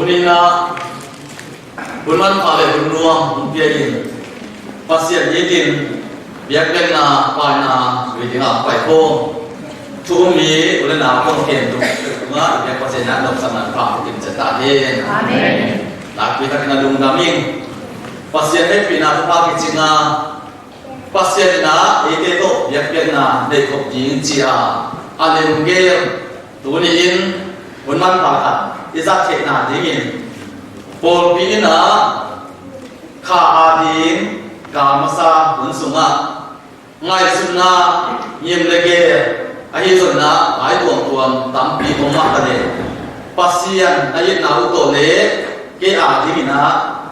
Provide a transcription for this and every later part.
Tunina Bunman Pale Bunruang Biain Pasien Yidin Biak na Paina Widinga Paiko Tumi Ulena Kong Ken Tunga Biak Pasien Nadok Saman Pak Tim Cetahin Amin Nak kita kena Daming Pasien Pina Pak Cinga Pasien na Ito Biak na Dekop Jin Cia Alem Gel Tunin Bunman Pakat Izak Kena Dingin Pol Pina Ka Adin Kamasa Unsunga Ngai Sunna Yim Lege Ahi Sunna Ai Tuang Tuang Tampi Omak Tade Pasien Ayit Nauto Le Ke Adina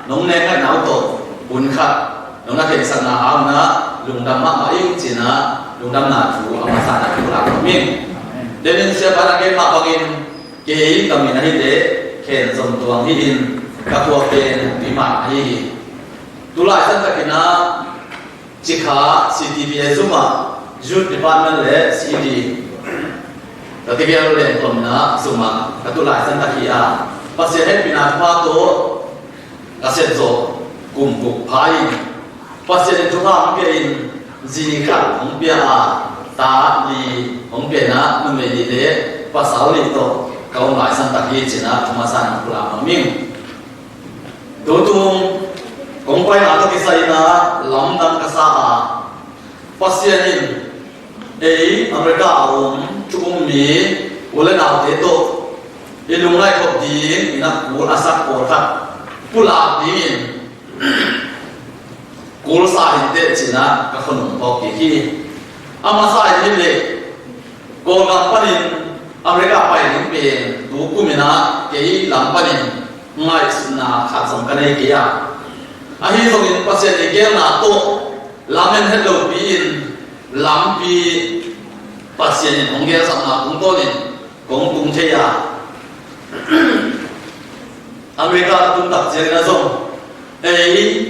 Nong Nengai Nauto Unkhat Nong Nake Sana Amna Lungdam Mak Ayung Cina Lungdam Natu Amasana Kulak Min Denin siapa lagi mak bangin Kei kami nahi de Ken Zom Tuang Hidin Kapua Ken Bima Ahi Tulai Santa Kina Cika CTV Zuma Youth Department Le CD Tapi biar le Tomna Zuma Katulai Santa Kia Pasien Pina Pato Kasenzo Kumpuk Pai Pasien Tuha Mungkin Zika Mungkin Ta Li Mungkin Numedi Le Pasal Lito Kau Lai Santa Kia Cina Tumasan Pulang Ming Tutung Kompai atau kisah ina lamdam kasaha pasienin Amerika awam cukup mi oleh nak itu ilungai kau din ina kul asak kotak pula din kul sahin te cina kakhonum kau kiki ama sahin ni kau gampanin Amerika paling pen tuku mina kei lampanin ngai suna khasam kanai kia Ahi songin pasien igel na to lamen hello bin lampi pasien ongel sama kungtonin kongtung ceya Amerika tuntak jadi nasong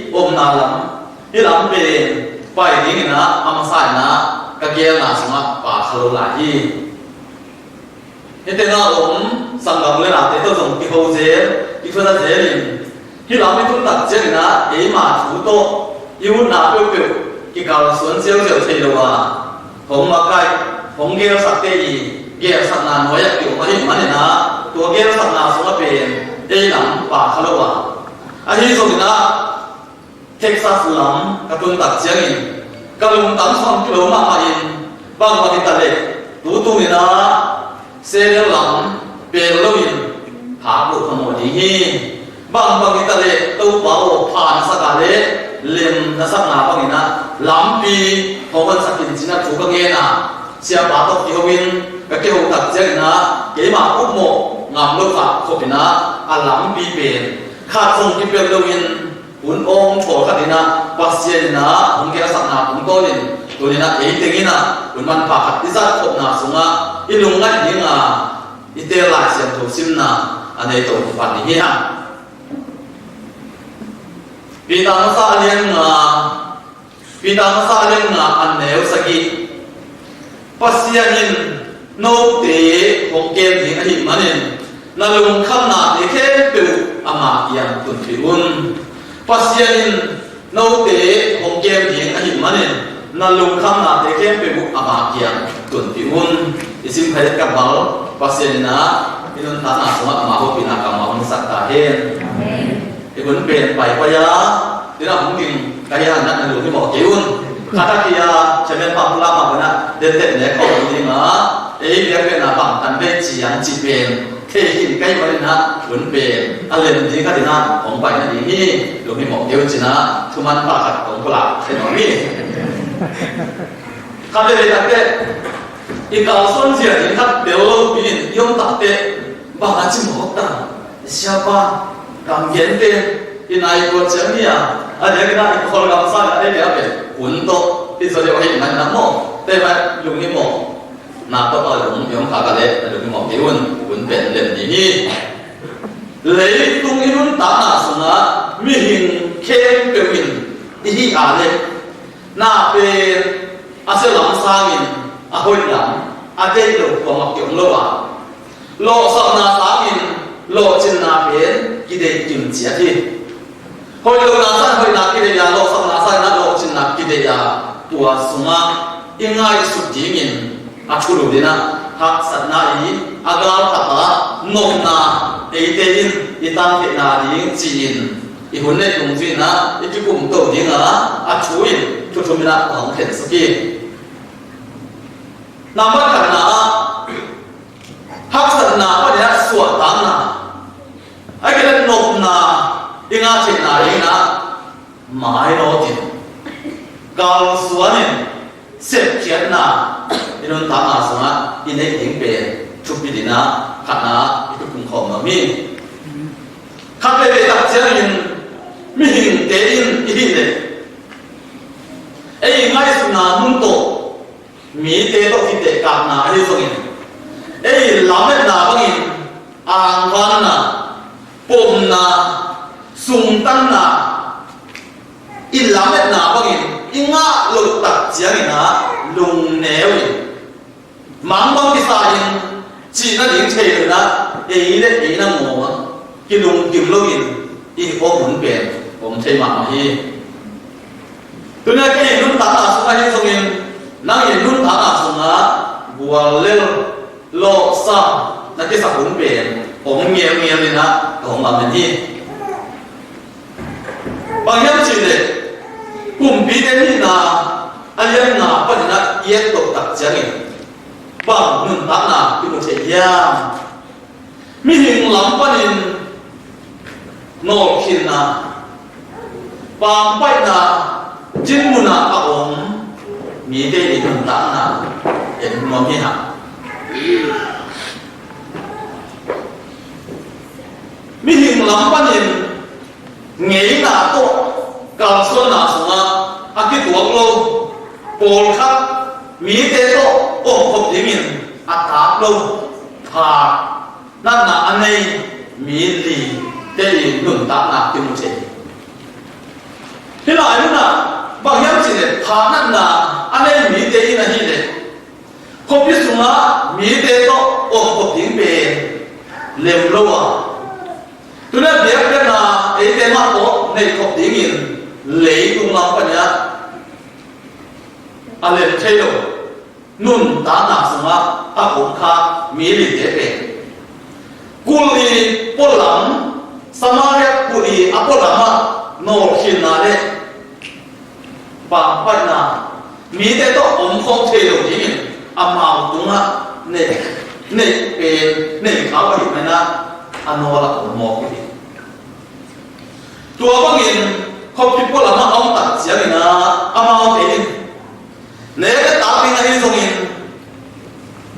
om nalam ilam ben pai ding na amasai na kagel na sama pa khalo lahi ite na sanggam le na te to song ki ho je ki thona je Khi làm cái tập chơi na, ấy mà chủ to, yêu na biểu biểu, cái cao xuân siêu siêu thấy đâu à, hồng mà cái, hồng gheo sắc tê gì, gheo sắc na nói kiểu mà hiện mà này na, tua gheo sắc na xuống bên, ấy làm bà khá lâu à, anh ấy rồi na, Texas làm cái tập chơi cái lùng tắm xong cái lùng mà in, bằng mà cái tale, tu này na, xe làm, bèn lâu in, thả bộ không một gì bang kita le tau bawa pan sakale lem nasak na pangina lampi hoban sakin cina cuka ngena siapa to kihowin kakeu tak jena keima ukmo ngamlo ka khopina alampi ben khatsong kipel lowin un ong tho kadina pasien na ongke sak na ongkolin tulina eitengina unman pakhat izat khopna sunga ilungan ninga itela siam to simna ane to pan ni ha Bidang salin nga aneu sagi pasianin no te hongkem ding ahi manin nalung khamna te khe pe ama yang tun piun pasianin no te hongkem ding ahi manin nalung khamna te khe pe ama yang tun piun isim khalet ka bal pasianina inun tana sama ama ho pina ka ma hong sakta hen amen Ibun ben pai paya dina mungkin kaya anak nelu ni mau keun kata kia cemen pamula mana dete ne ko ni ma dia kena bang tan ben cian ci ben kehin kai mana bun ben alen ni ka dina ong pai na ni lu ni mau keun cina cuman pakat ong pula ni kade le takte ikal son sia ni tak delo bin yong takte bang aci mau ta siapa Kamgen te inai ko chamia ada kita ikol kamsa ada dia apa untuk itu dia orang mana mo tapi lungi mo na to pa lung yong kakale lungi mo keun un pen lem ni lei tung inun ta na sunga mi hin kem pewin ihi ale na pe asel lam sangin ahoi lam ade lo ko mak yong lo wa lo sa na sangin lộ trên na biển kỳ đề kim chia thì hồi lâu na san hồi na kỳ đề ya lộ sang na san na lộ trên na kỳ đề ya tua sunga ingai sụt chỉ nghìn achuru đi na hak sát na ý agar thapa nôm na eitin itan ke na đi chin ihun ne tung vi na ikikum to ding a chuin chuchumina hong khen saki nampak karena hak sát na pada suat tang na akhirnya nôm na ingat chin na ini na mai rotin kalau suanin sep kiat na inun tang asma ini ingpe cupi dina karena itu pun kau mami kakek tak jangan mihing tein ini deh ngai suna nunto mi te to kita karena ini songin lamet na bangin angwan na pom na sungtan na lamet na bangin inga lo tak jangan na lung newi mang bang kisain chỉ là những chơi rồi đó đấy là mùa cái lùng kim lâu in ôm muốn biển ôm chơi mặt đi tôi nói cái gì luôn thả là xuống hay không in năng gì luôn thả là xuống á bùa lên lộ sa là cái sạc muốn biển ôm nghe đi na ôm làm gì đi bằng nhau chuyện này cùng bị đến như là anh em nào có thể là yết tổ tập chẳng gì bằng nun tak na itu saja. Mihing lampanin nol kina, pampai na jinmuna aom mi de ni nun tak na en mami ha. Mihing lampanin ngei na to kalson na sunga akit waklo pol khap mi de to ôm hộp để mình áp lâu thàนั่นน่ะอันนี้มีลีได้หนุนตามหนักที่มุเชที่หลายนู่นน่ะบางอย่างสิเนี่ยthàนั่นน่ะอันนี้มีได้ยินอะไรเนี่ยคบพิสุมามีได้ก็โอ้คบทิ้งเป็นเลี้ยงลูกตัวนั้นเบียดกันน่ะไอ้เด็กมาโอ้ในคบทิ้งยินเลี้ยงตรงหลังปัญญาอะไรใช่หรอนุ่นตาหนักสมาอาผมคามีลิเดเป็นกุลีปหลังสมาเรียกุลีอปหลังมาโนขินนาเดปางไปนามีแต่ต้องอมคงเทลที่นี่อามาตรงนั้นเนี่ยเป็นเนี่ยเขาไปไหมนะอันโนละอมมองที่ตัวบางยินเขาคิดปหลังมาเอาตัดเสียงนะอามาเองเนี่ยก็ตามเป็นอะไรตรงนี้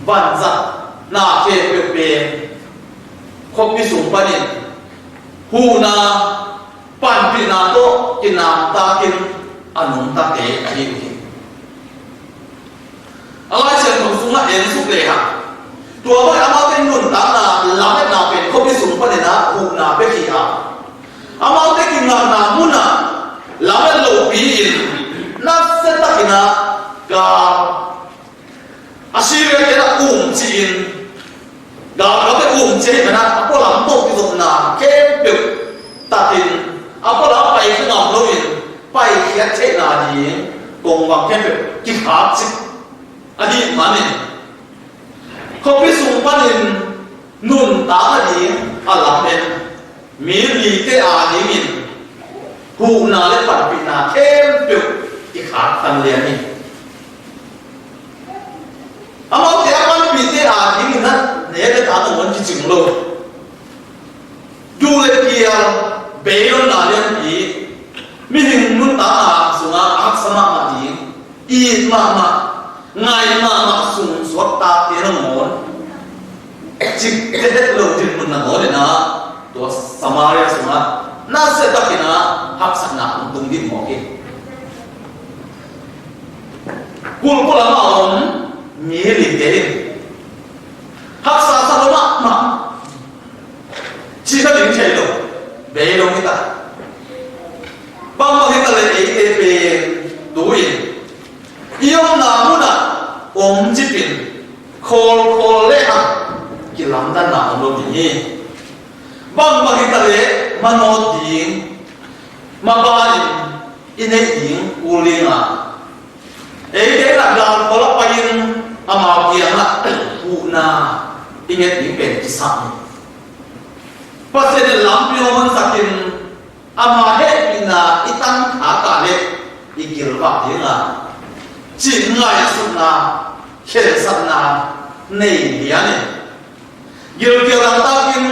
บันซักหน้าเก็บเป็นคบพิสุปนิหูนาปันพินาโตกินน้ำตากินอนุตาเตะอะไรอยู่อะไรเช่นของสุนัขเอ็นสุกเลยฮะตัวว่าอามาเป็นนุ่นตานาลาเป็นนาเป็นคบพิสุปนินะหูนาเป็นขี้อาอามาเป็นกินนามุนาลาเป็นโลปีอินนับเซตักินาอาชีพเกี่ยวกับจีนเราไปจีนนะพวกเราโตที่สุดนะแค่เปียกตัดดินพวกเราไปขึ้นนอกโลกไปเขียนเชนาดีกงวางแค่เปียกกิขาจิอันนี้มันเนี่ยเขาไปส่งปันนุ่นตาดีอะไรเป็นมีลีเตอาดีมินหูนาเล็บปัดปีนาแค่เปียกกิขาตันเลียนี่อามาเดี๋ยวมันปีเตอาดีมินนั้นเนี่ยจะตาตัวมันจริงๆเลยยูเลเกียเบลนาเลียนปีมีหนึ่งนุ่นตาสุงาอักษรมาดีอีมาไงมาสุงสวดตาเตียนงอนจิกเด็ดลงจิตมันนงอนเลยนะตัวสมาเรียสุงาน่าเสียดายนะหักษณะตรงนี้หมอเองกูรู้ละมาอมมีลิเกหักษาสารมาชีวิตถึงเฉยเลยเบลงนี่ตาบางทีก็เลยเป็นดูอินยอมนามุนะอมจิปินโคลเล่ฮะกินลำดันนาอมโลดี bang bagi tale manot ding mabain ine ding ulinga de la dal pola payin ama kianga una ine ding pen kisam pasene lampi oman sakin ama he ina itang thaka le ikirwa dinga jingai sunna khelsanna nei liane gil kiang takin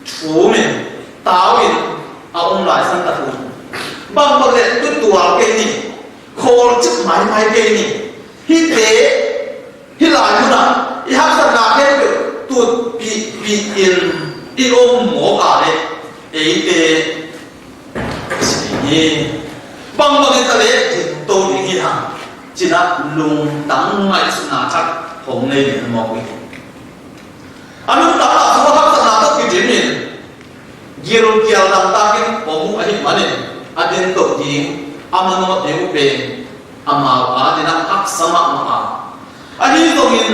chumen tawin aung lai san ta thu bang bang le tu tua ke ni khol chik mai ke ni hi te hi lai mu na i hak san na ke tu pi in i om mo ka le e te ni bang bang le ta le to ni hi ha china lung tang ngai su na chak hong nei ni mo wi anung ta la su hak san na ta ki jin ni giro kial dang takin pomu ahi manin adin to di amano deu pe ama adina hak sama ma ani to min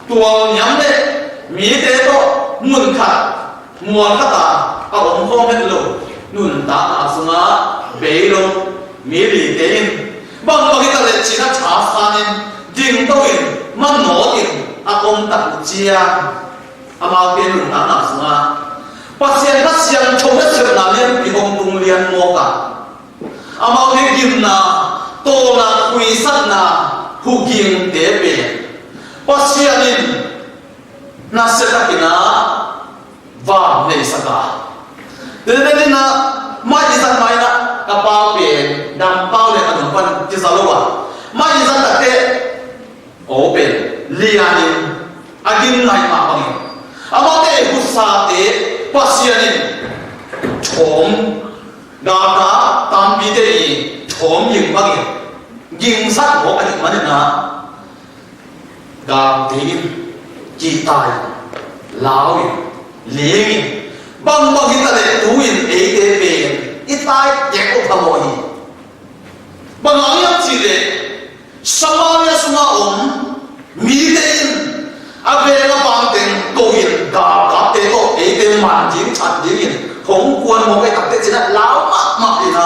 tua nyam le mi te to mun kha mual kha ta ka om ko het lo nun ta na sunga be lo mi ri te in bang bang ta le china cha sanin ding to in man no in a om ta chia ama pe nun ta na sunga pasien ta siang chong se na len pi hong tung lian mo ka ama he gim na to na kui sat na hu gim de be pasien in na se ta kina va nei saka de na mai san mai na ka pa pe dam pau le ka pan ti sa lo wa mai san ta te o pe lianin agin nai ma pa ni ama te hu sa te pasianin chom gaka tambi te chom ying bang ying sat mo ka man na ga tin ki tai lao ling bang bang ta le tuin e te pe i tai ye ko thamo hi bang ang yang chi le samanya sunga om mi te in avela pang ten ko in ga te ko e te man jing chat jing in hong quan mo cái tập te china lao ma ina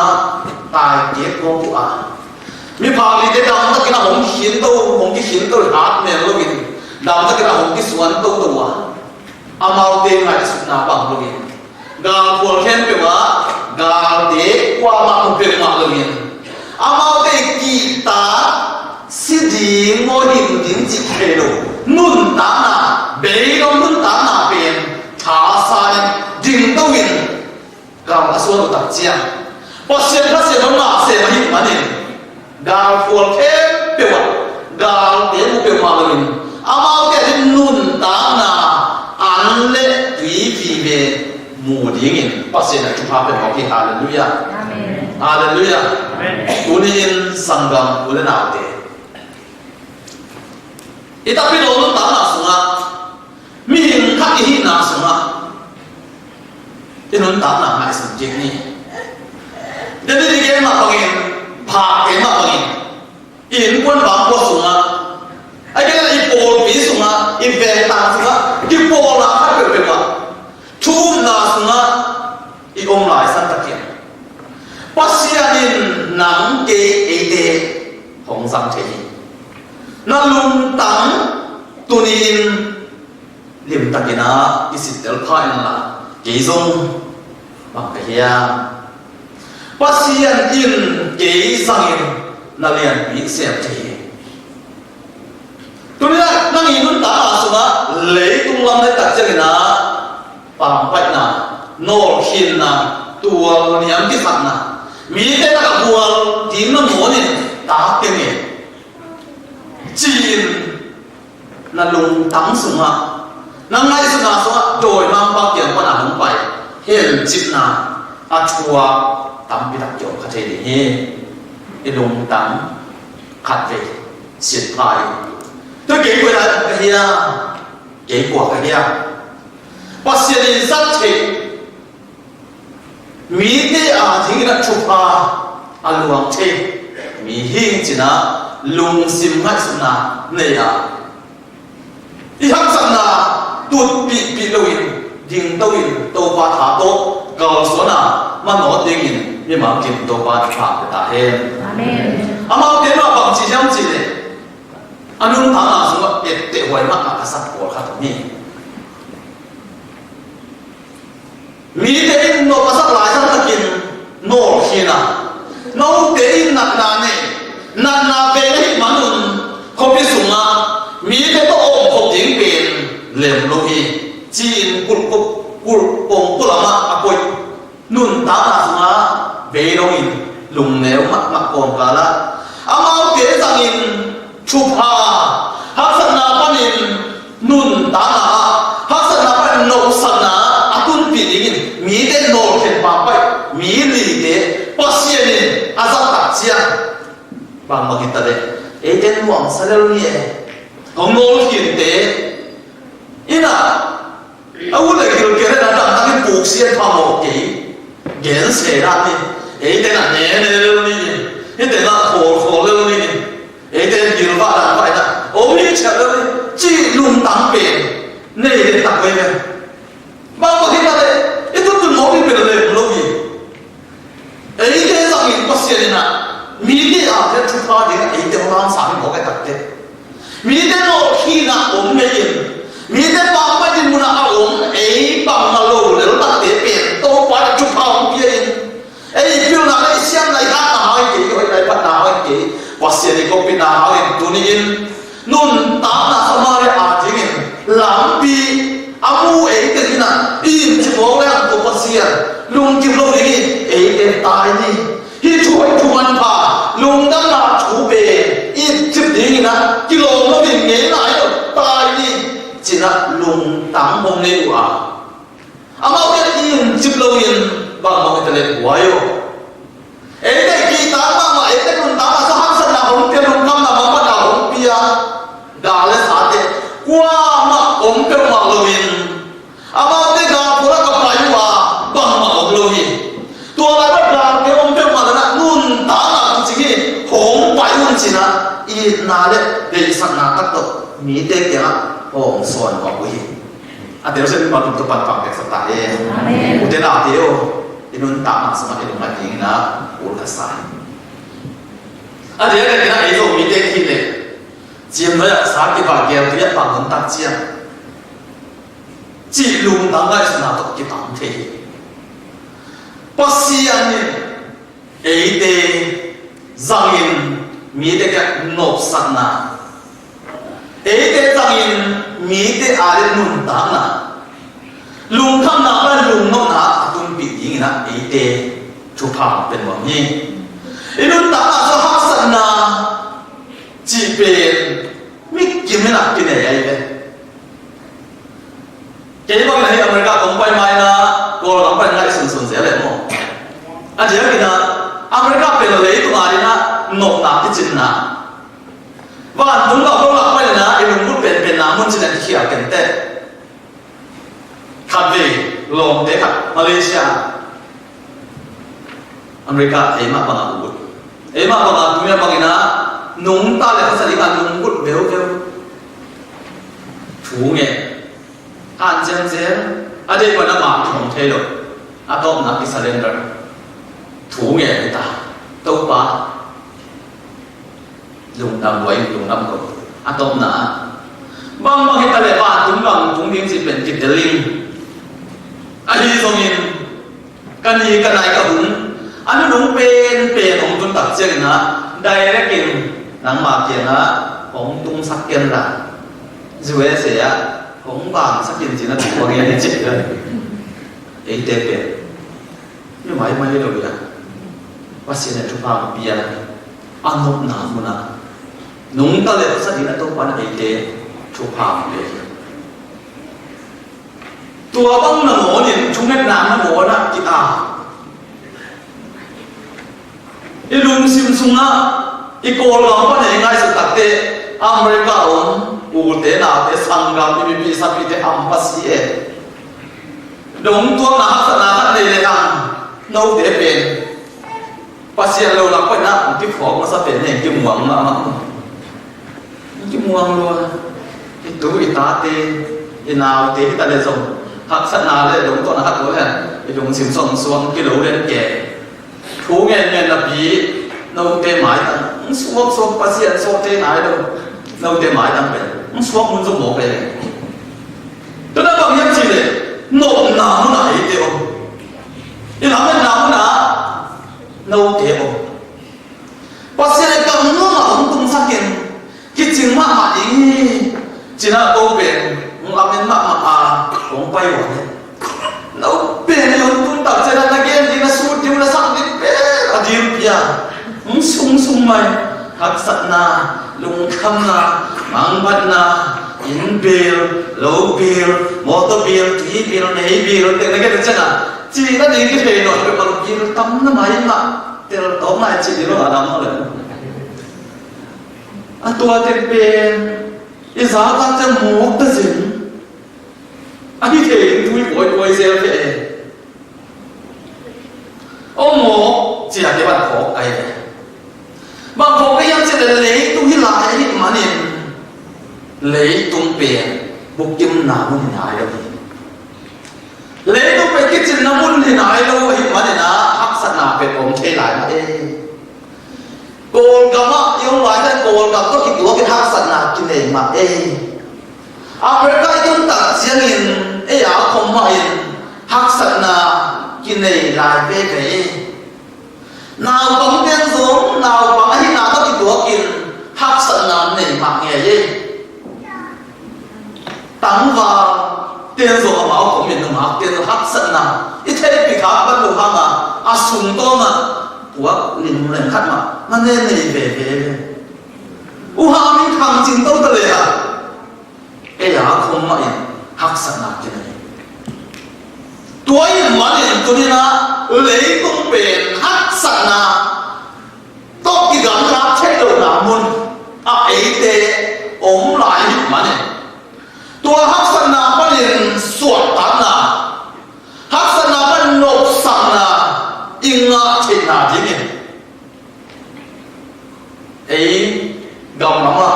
tai ye ko tu a mi pha li te dam ta kina hong hin to hong ki hin to hat ne lo in dam ta kina hong ki suan to to wa amau te ngai su na bang lo in ga phol khen pe wa ga te kwa ma ko pe ma lo in amau te ki ta si di mo dim dim ji ke lo nun ta na be lo nun ta na pen tha sa ding to in ga ma so lo ta chia po sian ta se lo na se ma hi ma ni ga phol khen pe wa ga te mo pe ma lo in amau te nun ta na an le tui pi be mu ding in po sian na chu pa pe ho ki hallelujah amen hallelujah amen tunin sangam ule na te ita pi lo ta na sunga mi hin kha hi na sunga inun ta na mai sun jing ni de de ge ma pangin pha ke ma pangin in quan bang ko sunga ai ke i pol pi sunga i ve ta sunga ki pol na kha pe pe ma thu na sunga i om lai san ta kian pasianin nang ke e de hong sang the na lung tang tunin lim takina isitel phain la ke zong bang ka hia pasian in ke sangin na lian bi se the tunia nang inun ta asuma le tung lam le tak chena pam pai na nol hin na tua niam ki khat na mi te ta ka bual tim na mo ni ta ke ni chin na lung tang sunga na ngai sunga so doi mang ba kian pa na hong pai hen chip na a chua tam bi tak jo kha the ni he i lung tang khat ve siat pai to ke ko la ka hia ke ko ka hia pasian in sat the mi te a thing na chu pa a luang the mi hing china lung sim ngai sunna ne ya i ham san na tut pi lo in ding tâu in tâu pa thả tốt cầu số nào mà nó ding in nhưng mà kịp tâu pa phạt để ta thêm ama thế mà bằng chỉ nhắm chỉ này anh luôn thằng nào xuống để để hoài mắt mà sát của khát nhỉ mi thế nó có sát lại sang ta kinh nó khi nào nó thế nặng nặng về đấy mà nó không biết dùng à mi thế nó ôm không tiếng bền lem lohi chin kul ong kulama apoi nun ta na sunga ve no in lung neu mak kom kala amau ke zangin chupha haksan na panin nun ta na haksan na pan no sana atun pi dingin mi de no khen pa pai mi li de pasien azat ta chia bang ma kita de e den wang salel ni kong no khin de ina aku lagi kira nak datang ke buksian kamu ke gen serat ni itu nak nene ni itu nak kor ni itu jirba dan apa itu oh ni cakap ni ci lung tampil ni dia tak boleh bawa kita le itu tu mobil beli lagi itu sangat pasien nak mili ada cuba dia itu orang sangat boleh tak deh mili no kina ni mi te pa pa din muna alom ei pa ma lo le ta te pe to pa chu pa on pie in ei piu na le siam lai ha na ha ke ko lai pa na ha ke pa se ni ko pi na ha tu ni in nun ta na sa ma le a jing in lam pi amu ei te na in chi bo le ko pa sia lung ki lo ni ei te tai ni hi chu man pa lung da na chu be i chip ding na ki lo no bin nge lai tai ni chỉ là lùng tám hôm nay của ama cái yên chụp lâu yên bằng một cái tele quá yo ấy cái kỳ tám mà ấy cái lùng tám mà sao hấp dẫn là không tiền lùng năm là mà bắt đầu không bia đã lên sát thế qua mà ông cái mà lâu yên ama cái gà của nó có phải qua bằng mà ông lâu yên tua lại bắt đầu cái ông cái mà nó lùng tám là chỉ cái không phải luôn chỉ là yên nào đấy để sẵn nào tác động mỹ tế kia ông son của quý anh đều sẽ đi vào trong tập bản để phát tài u thế nào thì inun tak nak sama itu lagi na ulah sai anh đều cái này itu mỹ tế kia này chiếm nó là sáng cái bà kia thì bằng ngân tăng chiếm chỉ lùng tăng cái sự nào cái tăng thế bác sĩ anh ấy để rằng in mỹ tế cái nộp sẵn na ấy để rằng in mỹ tế ai lùng tăng na lùng thăm na cái lùng nông na tụi bị gì na ấy để chụp hàng bên ngoài nhỉ inun tăng na cho học sẵn na chỉ bên mi kiếm là cái này ấy đấy cái bao này America cũng bay mai na cô làm bay ngay sừng sừng dễ lắm không anh chỉ cái na America bên lấy tụi ai na nộp nạp cái chuyện na và đúng là cô làm bay na inun muốn bên na muốn chuyện này kia cái tết khát về lòng thế khát Malaysia America ấy mà bằng nào cũng ấy mà bằng nào tụi bằng na nung ta lại phát triển nung bút béo béo chủ nghệ anh xem ở đây còn là mạng không thế rồi à đó là cái surrender chủ nghệ người ta đâu ba dùng năm quay dùng năm cầu à đó là bằng bằng cái tài bản chúng bằng chúng miếng gì bên kịp linh anh đi xong in cái này cái hùng anh đúng bên ông tuân tập chơi na đây là cái nang ma kia na hong tung sắc kiên là dù vậy sẽ hong vàng sắc kiên chỉ là thuộc vào cái chết rồi ấy đẹp đẹp nhưng mà mấy đâu vậy bác sĩ này chụp hàng bia ăn nốt nào mà na nung ta lại sắc kiên là tốt quá là ấy đẹp chụp hàng bia tua băng là ngõ nhìn chúng Việt Nam nó ngõ đó chị à cái lùng sim sung á iko lang pa ne ngai sa takte America on ulte na te sangam bi bi sa pi te ampasi e dong to na ha na ha le le an no te pen pasien lo la pa na ti phok ma sa pen ne ki muang na ma ki muang lo ti tu i ta te i naw te ta le zong hắc sát na le dong to na hắc lo hen i dong sim song suang ki lo len ke thu nge nge na bi nâu te mai tan suak suak pasien so te nai lo nâu te mai tan pe suak mun zo mo pe to na bang yam chi le no na mu na i te o i la men na mu na nâu te o pasien ka no ma hong tung sa ken ki ching ma ma i china ko pe la men ma ma a kong pai wa ne nâu pe ne yon tung ta chena na gen ni na su ti na sang ni pe a dir pia sung sung mai hắc sát na lung kham na mang bát na in bill low bill motor bill three bill nei bill te na cái chân à chỉ nó đi cái bề nổi cái bằng bill tắm nó mai mà te tóm lại chỉ đi nó làm thôi à tua te bên cái giá cả chân một cái gì anh thì tôi vội xem về ông mồ chỉ là cái bạn khó aiบางคนก็ยังจะเลยตุ้งที่ลายที่มันเนี่ยเลยตุ้งเปลี่ยนบุกยิ้มหนามุนหายแล้วเลยตุ้งไปคิดจินน้ำมุนที่ไหนแล้วที่มันเนี่ยนะฮักษณะเป็นองค์เทลายมาเองโกลกับว่ายงหลายแต่โกลกับก็คิดว่าเป็นฮักษณะกินเองมาเองอเมริกายังตัดเสียงอินอยากคมมาอินฮักษณะกินเองลายเป๊ะnào bằng tiền xuống nào bằng ấy nào có cái củakin hấp dẫn nào này mặc nghề gì tăng vào tiền xuống mà máu của mình nó mặc tiền hấp dẫn nào ít thế bị khá bắt đầu hăng à sùng to mà của liền liền khát mà nên này về hà mình thằng chính đâu tới à cái giá không mà hấp dẫn nào cái này tuổi mà liền tôi đi na lấy công bền hắc sẵn na tốt cái gắn lá thay đổi làm môn ấy thế ốm lại mà này tua hắc sẵn na bắt liền suột tán na hắc sẵn na bắt nộp sẵn na in chết na thế nhỉ ấy gầm lắm à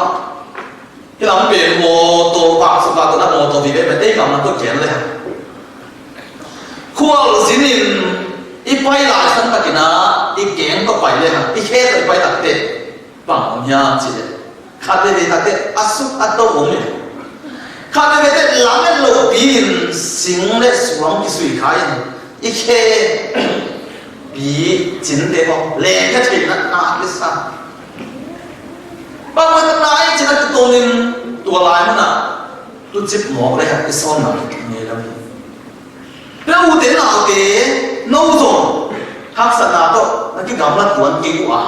cái lắm bền mô tô bạc số bạc tôi mô tô vì vậy mà đây gầm là tôi chén lên khuôn zinin ipai lại sang ta kina ikeng to pai le ha ikhe to pai takte bang nya chi le khate ve takte asuk ato ome khate ve te lamen lo bin sing le suang ki sui khai ikhe bi chin de ho le ka thin na ki sa bang ma ta nai chin ta to nin tua lai na tu chip mo le ha ki son na ni laแล้วอุเทนเอาเก๋นู้ส่งฮักษณะก็นั่นคือการรัดตัวกิ้งว่า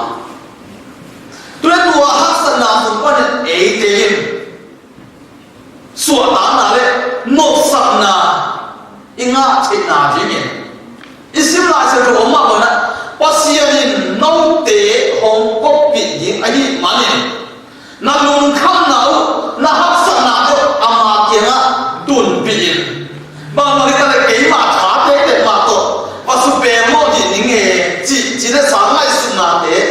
ตัวฮักษณะส่งก็เนี่ยเอเจนส่วนต่างนั่นเลยนกสักนาอิงาเชนาจีเนี่ยอิสลามเสด็จออกมาบอกนะปัสยานินนู้เตะฮงก็ปิดยิงไอ้นี่มันเนี่ยนั่นลุงข้ามหนาวนั่นฮักษณะก็อามาเกียงะตุนปิดยิงบางทีก็เลยเกี่ยมาช้าเด็กมาโตว่าสุเปย์โมดินิงเอจีได้สร้างให้สุนัขเด็ก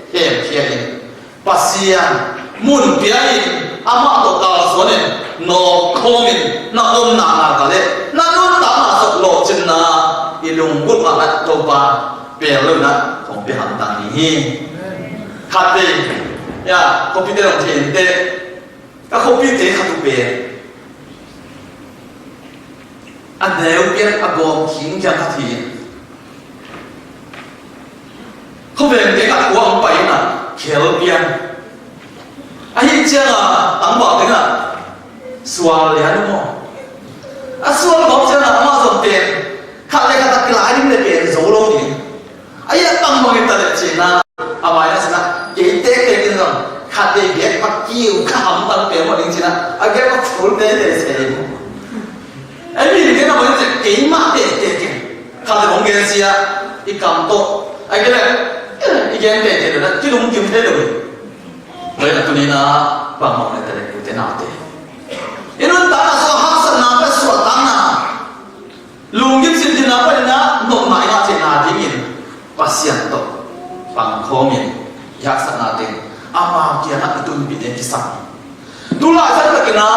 เฮียเฮียปัสยานมุนเปียอินอามาโตกาลส่วนเนี่ยโนโคมินน่าอมนานากันเลยน่านุ่นตามาสุโลจินนาอีลุงบุตรมาโตบาเปียเลยนะของเปียหันตังนี้ขัดเลยย่าคอมพิวเตอร์ของเทียนเต้ก็คอมพิวเตอร์ขัดตุเปียอันเดียวเปลี่ยนอากงทิ้งจากทีเขาเป็นเด็กอัดวางไปน่ะเขียวเปลี่ยนไอ้เจ้าตั้งบอกถึงอ่ะสวาเลียนมั้งสวาบอกเจ้าน่ะมาส่งเปลี่ยนข้าเลยข้าตะกลายนี่เลยเปลี่ยนโซโล่ดิไอ้ตั้งบอกให้ตะเล็ดจีน่ะเอาไว้นะสินะเก๋เต๊กเด็กนี่น้องข้าเด็กเด็กพักกิ้วข้าหำตั้งเปลี่ยนมาดิจีน่ะไอ้แกก็ฟูลเต้เต้เสียไอ้นี่เด็กน่ะมันจะเก๋มากเด็กข้าจะบอกเงี้ยสิอ่ะอีกคำโตไอ้แกเลยอีกอย่างเด็กนะที่ลุงกินได้เลยเลยนะตัวนี้นะบางคนเนี่ยแต่เด็กน่าเตะอีนู้นตาหน้าสวะฮักษณะเป็นสวดตาหน้าลุงกินสิ่งที่น่าเป็นนะนกนายน่าเจนาที่มินปัสยันโตบางคนมินฮักษณะเต็งอามาเกี่ยนักตุนบิดเองที่สั่งดูแลฉันก็กินนะ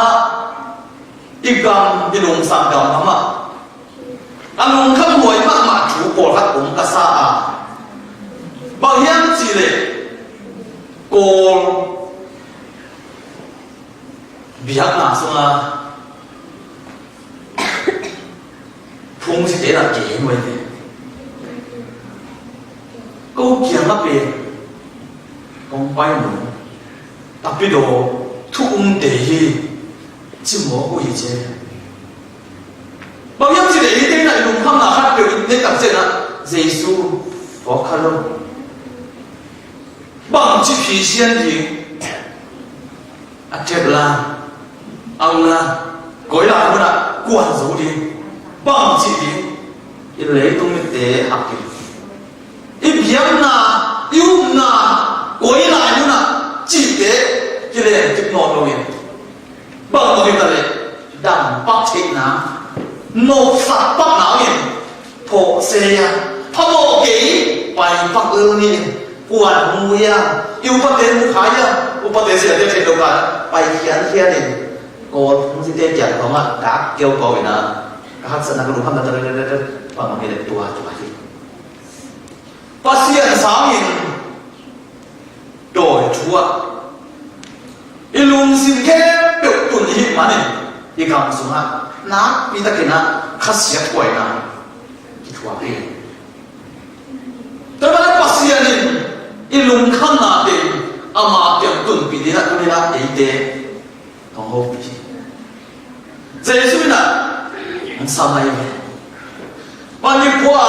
อีกกำอีลุงสั่งกำทำอ่ะ anh lùng khắp mùi mắc mà chủ cổ khắc cũng cả xa à bằng hiếm gì lệ cô biếc nào xong à phung sẽ là kế người thế câu kia ngắp về con bay nữa đặc biệt đồ thu để chứ mỏ của gì chứ bằng hiếm gì để thế này lùng khắp nào khác được nên tập chuyện là Giêsu có khá lâu bằng chỉ phí xiên gì chép là ông là gói lại luôn ạ quản dấu đi bằng chỉ đi lấy tung như thế học kì biếng na yêu na gói lại luôn ạ chỉ thế cái này chụp nón rồi bằng một cái này đằng bắc thế nào nộp sạch bắc nào nhỉ phổ xe thao bộ kỹ bài bắc ư nhỉ quản mùi à yêu phát đến mùi khái à yêu phát đến sẽ trên đầu cả bài khián kia này cô không xin tên chẳng không ạ đã kêu cầu vậy nè các học sinh là có đúng không là bằng một cái này tua gì phát hiện sáng nhìn đổi chúa ilum xin khép biểu tuần hiện mà này đi cầm xuống ha nát vì ta kể na khát xếp quẩy na chúa đi tôi nói phát hiện nhìn ilum khăn na thì ama tiệm tuần bị đi là tôi đi là ấy thế không hộp gì Giêsu là sao này bao nhiêu qua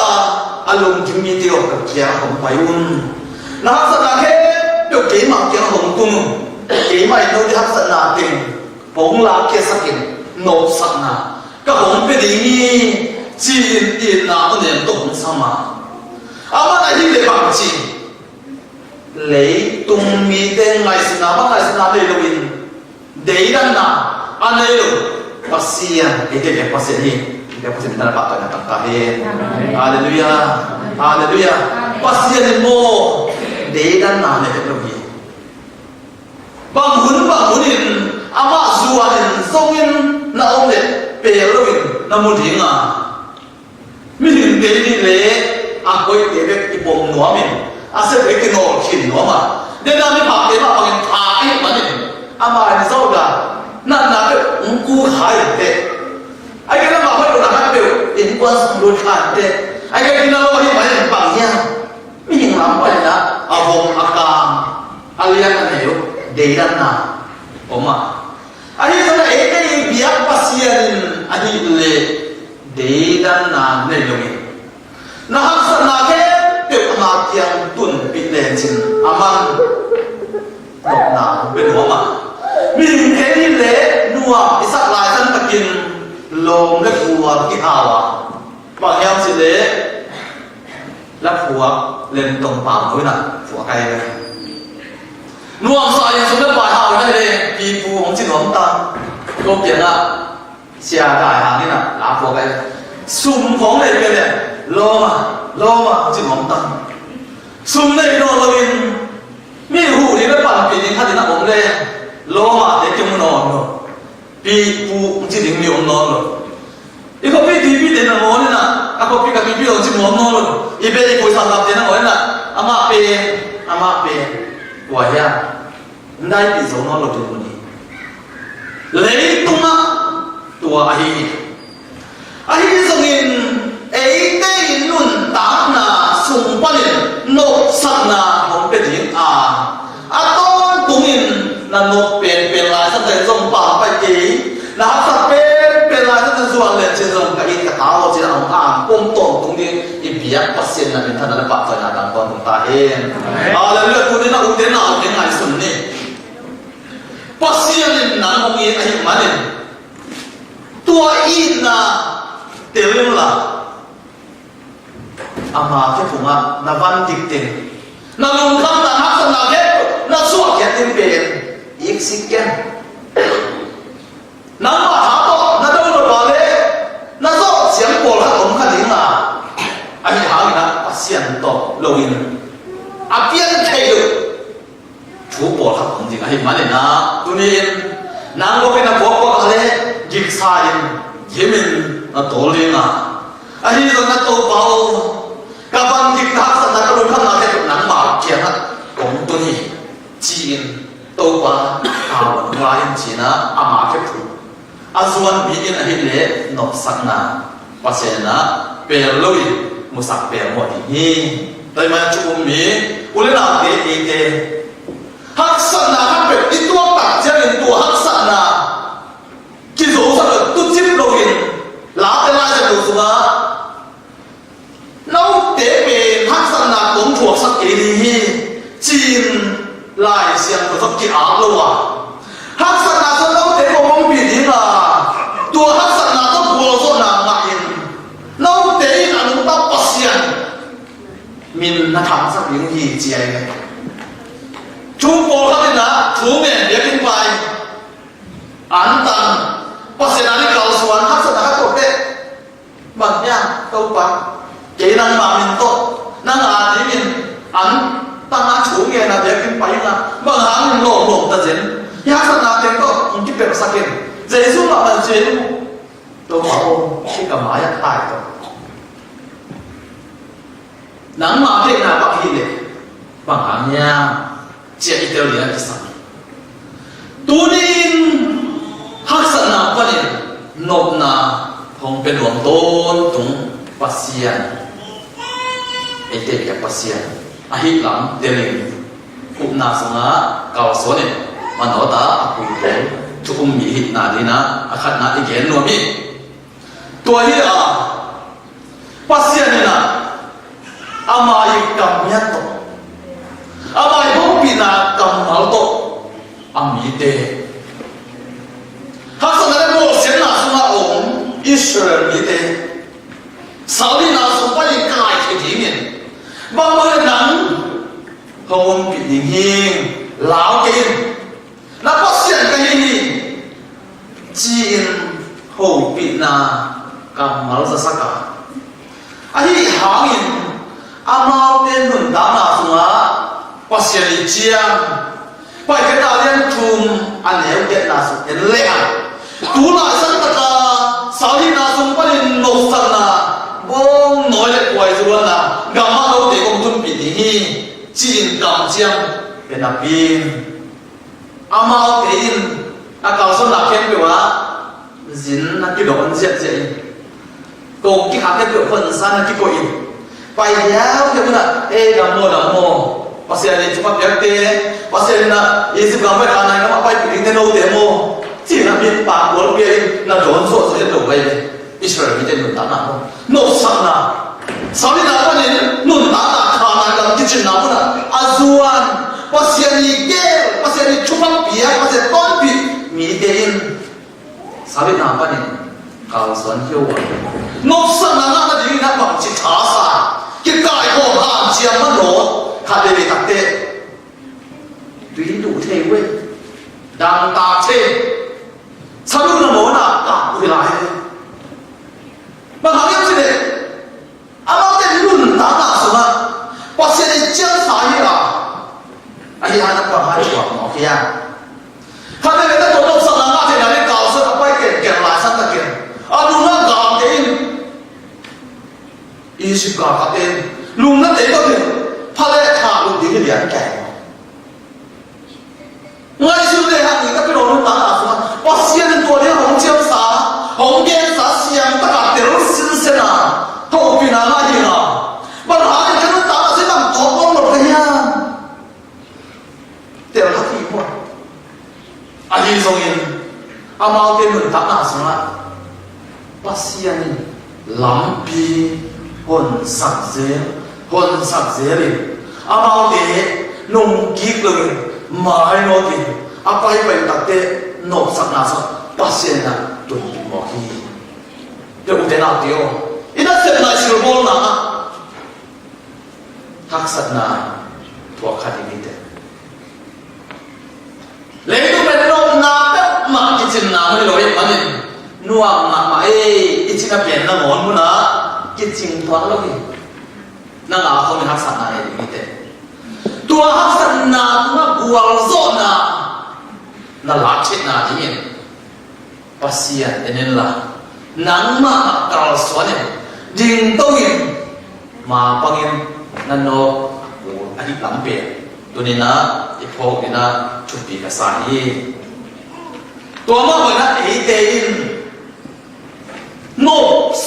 alum kim mi tiêu cái kia không phải un nó hấp dẫn là hết được cái mặt kia hồng tung cái mày nó đi hấp dẫn là tiền bóng lá kia sắc tiền nộp sắc na cái hồng bị đi chỉ tiền là cái niệm tổng sao mà ama này đi để bằng gì lấy tung mi tên ngày sinh nào ngày sinh nào để đâu in để đằng nào anh ấy đâu bác sĩ à cái cái bác sĩ đi cái bác sĩ mình đã bắt tay tặng ta hết hallelujah hallelujah bác sĩ đi mua để đằng nào để đâu in bằng huấn in ama zuan in song in na ông để bèo đâu in na muốn tiếng à mình để đi lấy à coi để cái bông nóa mình sẽ phải cái nồi chín nó mà nên là mình phải cái mà bằng thái mà này mà anh sao cả nãy cái cú khai thế anh cái mà phải được làm biểu đến quan luôn khai thế anh cái nào mà phải làm bằng nha mình làm vậy là vùng cam alian này yo để đan na mà anh cái này cái biak pasien anh le để đan na này rồi na học sinh na cái tiểu mà tiếng tuần bị lên trên aman độc nào bên đó mà mình cái đi lễ nuông cái sắc lại thân ta kinh lồng cái phùa cái hào à bằng nhau chỉ lễ là phùa lên tổng phạm với nè phùa cây nuông sai những số cái bài hào này đây kỳ phù không chỉ nói ta câu chuyện là xe đại hàng này nè là phùa cây sum phóng này cái này lo mà chỉ nói ta sum này lo in mi hủ thì cái bản bị những cái nào cũng lên lo mà để chung nó rồi bị phụ chỉ định nhiều nó rồi đi có biết đi đến là ngon nè có biết cái biết rồi chỉ ngon nó rồi đi về đi coi sản phẩm thì nó ngon nè ama pe quả ya nay bị giống nó rồi thì lấy tung á tua ai giống in ấy đây luôn đá na sung bắn nộp sắc na không biết tiếng to tung in là nộp bền lại sang thành dòng bảng bài kỹ là hấp sắc bền lại sang thành ruộng lên trên dòng cái cái áo trên ống ôm tổn tung đi thì biếc phát sinh là mình thân là bạn phải là đàn con chúng ta hen lần lượt tôi đến là đến nào đến ngày xuân này phát sinh là nắng không yên anh mà này tua in là tiêu là ama cái phụng là văn dịch tình là luôn không là hấp dẫn là hết là suốt cái tiền bền ít xích kia nắng mà tháo to nó đâu được vào đấy nó rõ xiềng cổ là ống khăn dính là anh tháo thì nó bắt xiềng to lâu in biến thay được chú bộ là ống dính anh mà này na tu nên nắng có cái nào có cái đấy dịch sai in dễ mình nó tổ lên ahi zo na to pau kaban dik hak san na ru khan na te nang ma kya na kong tu ni chin to pa ka wa yin china ama ke thu azuan bi in ahi le nok sak na pasena per loi musak per mo ni tai ma chu mi ule na te te hak san na hak pe itu ta jarin tu hak san na ki zo sa tu chim lo in la te la ja lo suwa nau te pe hak san na kong thuak sak ke ni chin lai siang ko sak ki a lo wa hak san na so nau te ko mong pi ni na tu hak san na to ko so na ma in nau te in anu ta pasian min na tham sak ling hi chi ai chú bố khá na chú mẹ biết kinh bài án tàn bác sĩ nói cầu xuân hát sân hát tốt đấy bằng nha câu bằng kỹ năng mà mình tốt năng thì mình án tăng á chú nghe là biết kinh bài là bằng hàng mình lộ ta diễn hát sân là tiếng tốt không kịp được sắc kinh dễ xuống mà mình chuyện tôi bảo khi cầm máy tài rồi nắng mà thế nào bác hi đấy bằng hàng nha chia itu dia kisah. Tunin haksana panin nopna hong penuang ton tung pasian. Ite dia pasian. Ahit lang deling upna sanga kawasone manota aku itu cukup mihit nadina akan nadi gen nomi. Tua dia pasian na amai kamnya to. Amai hong pina kamal to amite hasan ada mo sen na sunga om Israel mite sauli na sunga ni kai ke dimin ba ma nan hong pi ding hing lao ke na pasian ke ni jin ho pi na kamal sa saka ahi hangin amal ten nun da na sunga pasian ijiang pai ke ta lian thum an heu ke na su en le an tu la san ta ka sali na sum panin no san na bong noi le kwai zu na ga ma lo te kong tun pi ni hi chin kam chiang pe na pin amao te in a ka so na ken pe wa zin na ki do an jet jet kong ki ha ke pe phon san na ki ko in pai yao ke na e da mo pasal ini cuma biarte, pasal na isi gambar anak nama apa yang kita tahu demo, cina bin pak boleh biarin na John so saja tu baik, Israel kita nun tanah, no sana, sami apa ni nun tanah tanah dalam kitchen nama na azuan, pasal ini gel, pasal ini cuma biar, pasal tompi, midein, sami apa ni kawasan Jawa, no sana nama jadi nama citasa, kita ikut han siapa lo. Hãy để tập tệ tuyến đủ thế quên đang ta chê sao lúc nào muốn là cả người lại mà hãy em gì đấy anh tên luôn đã là số mà bác sĩ đi chân sai à anh ấy đã còn hai chuyện nó kia hãy để người ta tổ chức sản xuất thì là cái cầu sự quay kiện lại sang ta kiện đúng là搞定ý識搞定luôn nó để có thể他咧ขาลุดีที่เลี้ยงแก่ไงสุดเลยฮะนี่ก็เป็นorang tak asal pasien itu dia orang ciasa orang biasa siang tak terus sinsena tahu pina lagi na berhari kan tak asal nam tolong mereka terus hati pun aji songin amal tenun tak asal pasien lampi pun sakze hôn sắc dễ đi, bao thế nung kí lực mãi nó thì, bay bay đặt thế nộp sắc na sắc, bác sĩ na tuần bị mò hi, được thế nào tiêu, ít nhất sẽ là siêu bom na, hắc sắc na, thuộc khát đi thế, lấy tụi mình nộp na tất mà cái chuyện nào mới nói mà nên nuông mà ít chuyện là biển là ngon muốn na, cái chuyện thoáng lắm đi. Nang ako ni haksan na ni dite. Tua haksan na tua bual zona na lachit na diin. Pasian enela nang ma kal sone ยิงต้องยิงมาปังยิงนั่นโนโอ้อดีตหลังเปลี่ยนตัวนี้นะอีพวกนี้นะชุดปีกษาอีตัวมาเหมือนนะไอ้เดินโน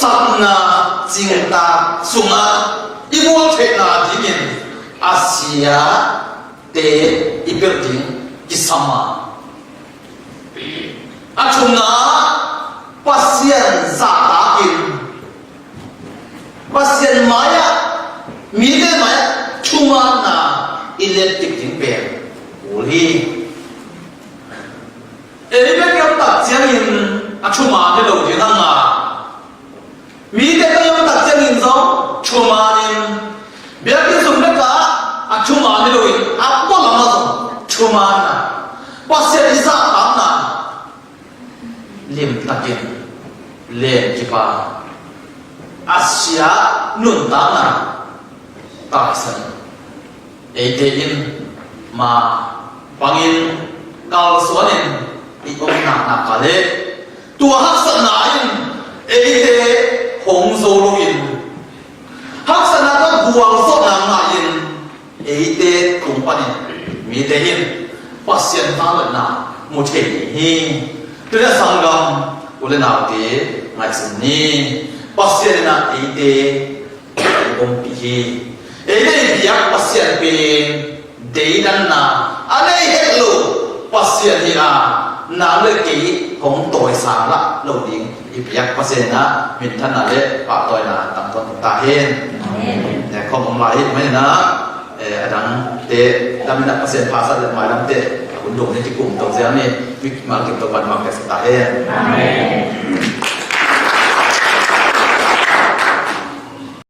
สักนาจิงตาสุมาอีวัวเทนาที่มินอาเซียเตอีเปิลดิงกิสมาอาชุนาปัสยันซาตาอินปัสยันมายามีเดมายาชุมานาอิเล็กทริกดิงเปย์โอ้ลีเอริเบกยังตัดเสียงอินอาชุมาเดลูดินังอามีเดก็ยังตัดเสียงอินซองชุมานินเบียกิสุนเบกะอาชุมาเดลูอินอัปโปลามาซองชุมานาปัสยันอิซาตานาเล่มตะเกียนเล่มจีบาอาเซียนุนตานาตาสันเอเดอินมาปังอินกาลสวนินอีองนักนักกาเลตัวฮักษณาอินเอเดหงโซลูอินฮักษณาก็บวงสนางอินเอเดกุมปานินมีเดอินปัสยันตาลนามุเทนีตัวสังกัมอุลนาเตไงสินีปัสยันนาเอเดอมปีเอเดบิยักปัสยันเป็นเดดันนาอะไรเฮลูปัสยันฮีอานาเลกีของตัวสารละโลดิงอีบิยักปัสยันนะมินทันนาเลปะตัวนาตั้งต้นตาเฮนเนี่ยข้อมูลมาอีกไหมนะดังเตดำนักปัสยันภาษาเรื่องมาดำเตคุณดูในที่กลุ่มตัวเสียนี่วิกมาเก็บตัววันมาเก็บสตาเฮน